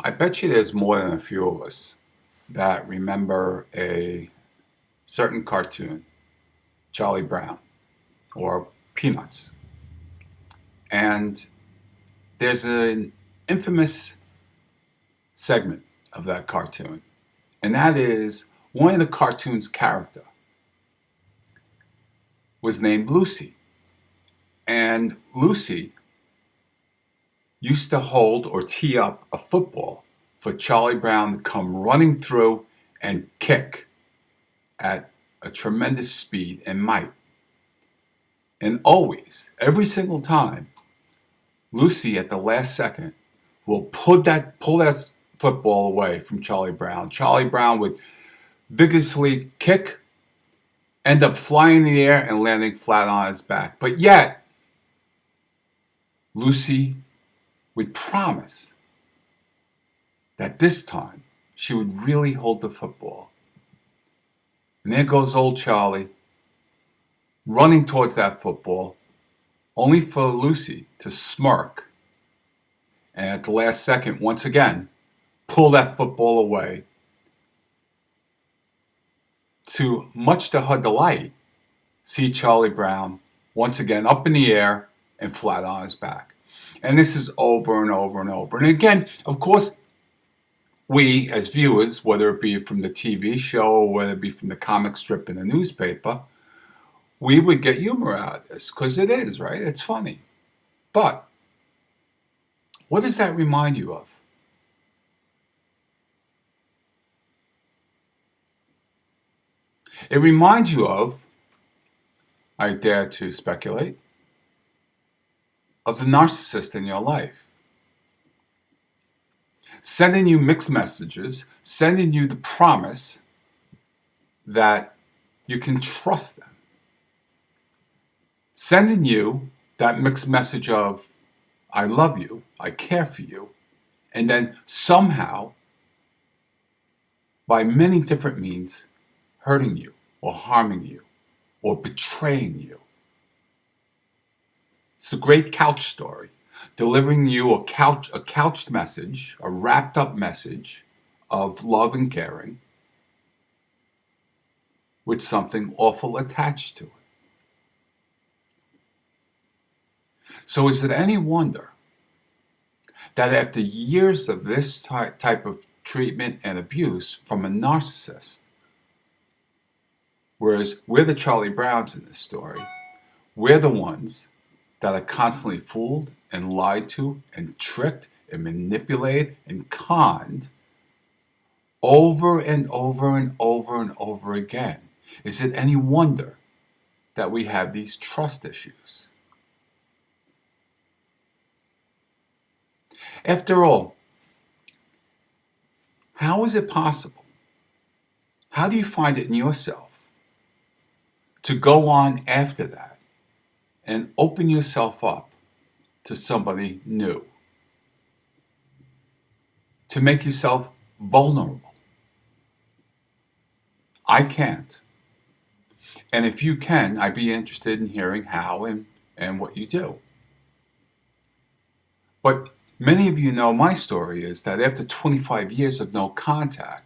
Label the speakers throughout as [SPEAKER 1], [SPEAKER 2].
[SPEAKER 1] I bet you there's more than a few of us that remember a certain cartoon, Charlie Brown or Peanuts. And there's an infamous segment of that cartoon, and that is one of the cartoon's character was named Lucy. And Lucy used to hold or tee up a football for Charlie Brown to come running through and kick at a tremendous speed and might. And always, every single time, Lucy at the last second will pull that football away from Charlie Brown. Charlie Brown would vigorously kick, end up flying in the air and landing flat on his back. But yet, Lucy would promise that this time she would really hold the football. And there goes old Charlie running towards that football, only for Lucy to smirk and at the last second, once again, pull that football away. To much to her delight, see Charlie Brown once again up in the air and flat on his back. And this is over and over and over. And again, of course, we as viewers, whether it be from the TV show or whether it be from the comic strip in the newspaper, we would get humor out of this because it is, right? It's funny. But what does that remind you of? It reminds you of, I dare to speculate, of the narcissist in your life. Sending you mixed messages, sending you the promise that you can trust them. Sending you that mixed message of, I love you, I care for you, and then somehow, by many different means, hurting you or harming you or betraying you. It's the great couch story, delivering you a couched message, a wrapped up message of love and caring with something awful attached to it. So is it any wonder that after years of this type of treatment and abuse from a narcissist, whereas we're the Charlie Browns in this story, we're the ones that are constantly fooled and lied to and tricked and manipulated and conned over and over and over and over again. Is it any wonder that we have these trust issues? After all, how is it possible? How do you find it in yourself to go on after that and open yourself up to somebody new? To make yourself vulnerable? I can't. And if you can, I'd be interested in hearing how and what you do. But many of you know my story is that after 25 years of no contact,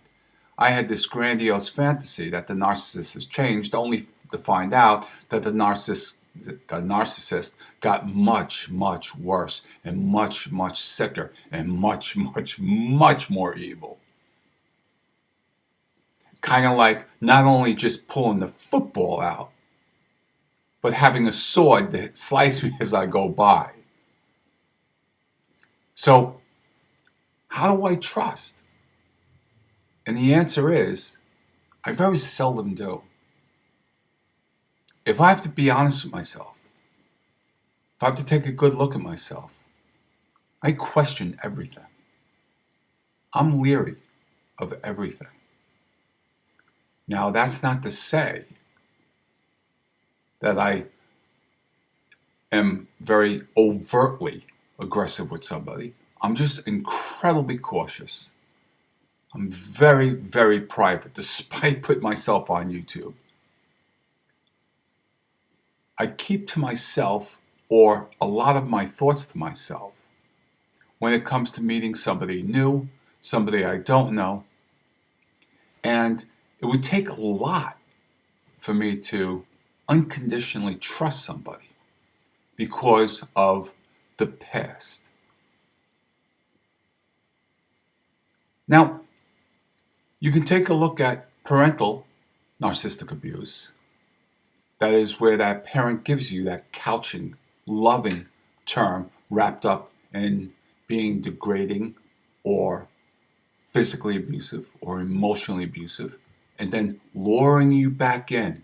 [SPEAKER 1] I had this grandiose fantasy that the narcissist has changed, only to find out that the narcissist got much, much worse and much, much sicker and much, much, much more evil. Kind of like not only just pulling the football out, but having a sword that slice me as I go by. So, how do I trust? And the answer is, I very seldom do. If I have to be honest with myself, if I have to take a good look at myself, I question everything. I'm leery of everything. Now, that's not to say that I am very overtly aggressive with somebody. I'm just incredibly cautious. I'm very, very private, despite putting myself on YouTube. I keep to myself, or a lot of my thoughts to myself, when it comes to meeting somebody new, somebody I don't know. And it would take a lot for me to unconditionally trust somebody because of the past. Now, you can take a look at parental narcissistic abuse. That is where that parent gives you that couching, loving term wrapped up in being degrading or physically abusive or emotionally abusive, and then luring you back in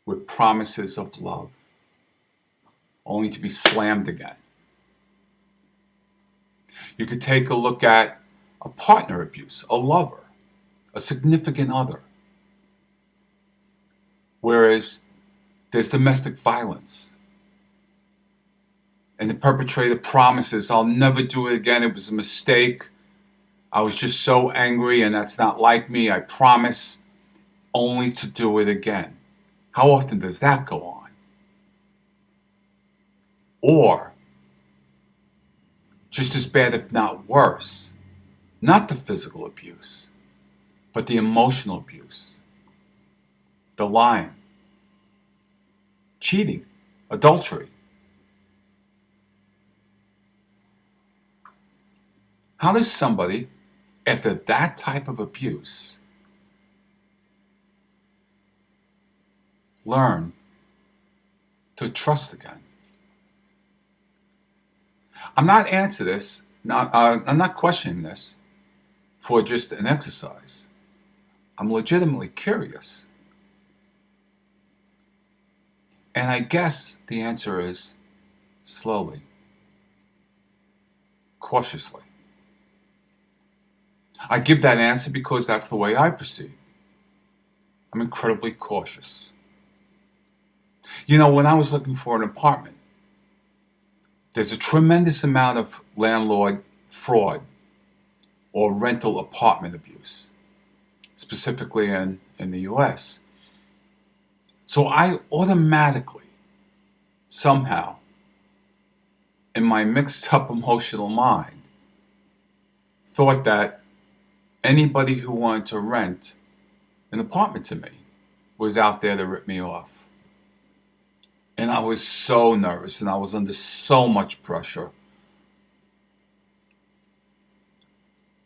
[SPEAKER 1] with promises of love, only to be slammed again. You could take a look at a partner abuse, a lover, a significant other. Whereas there's domestic violence. And the perpetrator promises, I'll never do it again. It was a mistake. I was just so angry and that's not like me. I promise, only to do it again. How often does that go on? Or, just as bad if not worse, not the physical abuse, but the emotional abuse, the lying, cheating, adultery. How does somebody, after that type of abuse, learn to trust again? I'm not answering this, I'm not questioning this for just an exercise. I'm legitimately curious. And I guess the answer is slowly, cautiously. I give that answer because that's the way I proceed. I'm incredibly cautious. You know, when I was looking for an apartment, there's a tremendous amount of landlord fraud or rental apartment abuse, specifically in the US. So I automatically, somehow, in my mixed up emotional mind, thought that anybody who wanted to rent an apartment to me was out there to rip me off. And I was so nervous and I was under so much pressure.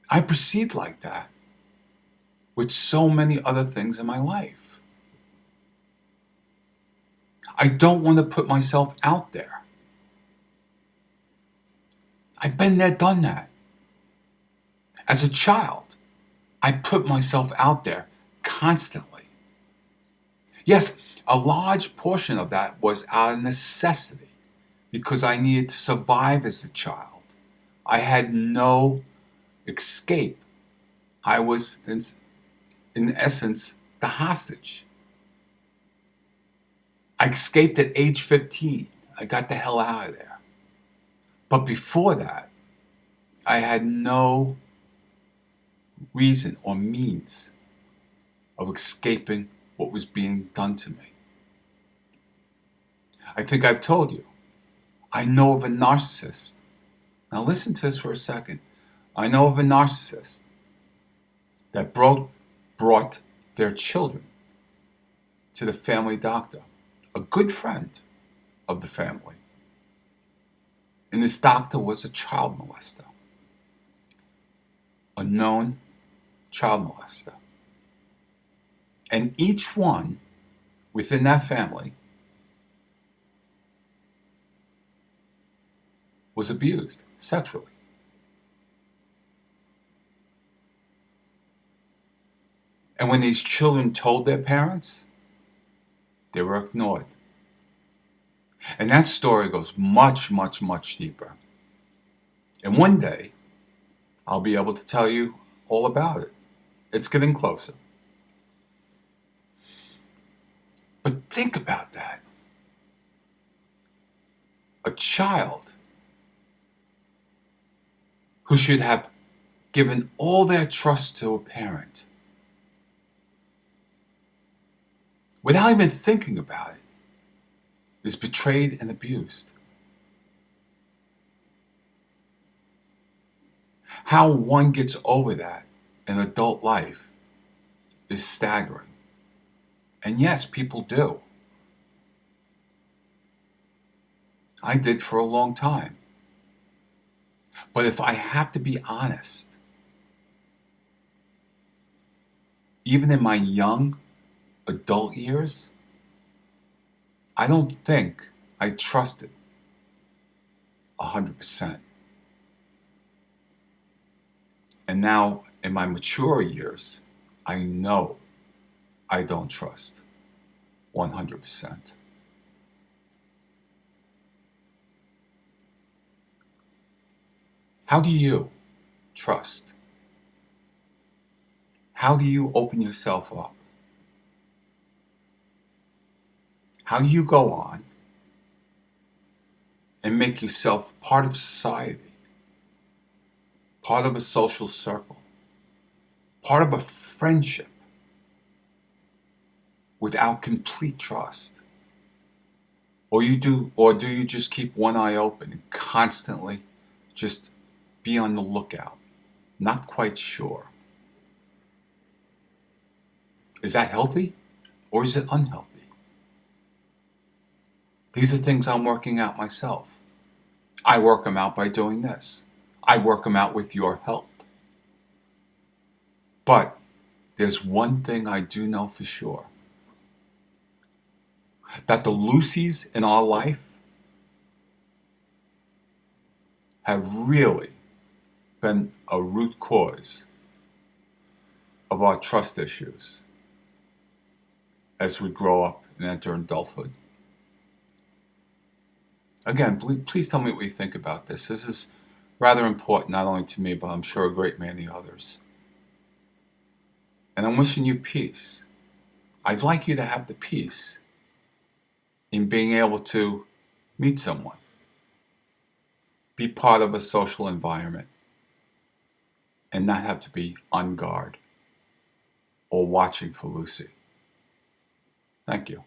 [SPEAKER 1] I proceed like that with so many other things in my life. I don't want to put myself out there. I've been there, done that. As a child, I put myself out there constantly. Yes, a large portion of that was out of necessity because I needed to survive as a child. I had no escape. I was, in essence, the hostage. I escaped at age 15. I got the hell out of there. But before that, I had no reason or means of escaping what was being done to me. I think I've told you, I know of a narcissist. Now listen to this for a second. I know of a narcissist that brought their children to the family doctor, a good friend of the family. And this doctor was a child molester, a known child molester. And each one within that family was abused sexually. And when these children told their parents, they were ignored. And that story goes much, much, much deeper. And one day, I'll be able to tell you all about it. It's getting closer. But think about that. A child who should have given all their trust to a parent, without even thinking about it, is betrayed and abused. How one gets over that in adult life is staggering. And yes, people do. I did for a long time. But if I have to be honest, even in my young adult years, I don't think I trusted 100%. And now in my mature years, I know I don't trust 100%. How do you trust? How do you open yourself up? How do you go on and make yourself part of society, part of a social circle, part of a friendship without complete trust? Or do you just keep one eye open and constantly just be on the lookout? Not quite sure. Is that healthy or is it unhealthy? These are things I'm working out myself. I work them out by doing this. I work them out with your help. But there's one thing I do know for sure. That the Lucys in our life have really been a root cause of our trust issues as we grow up and enter adulthood. Again, please tell me what you think about this. This is rather important, not only to me, but I'm sure a great many others. And I'm wishing you peace. I'd like you to have the peace in being able to meet someone, be part of a social environment, and not have to be on guard or watching for Lucy. Thank you.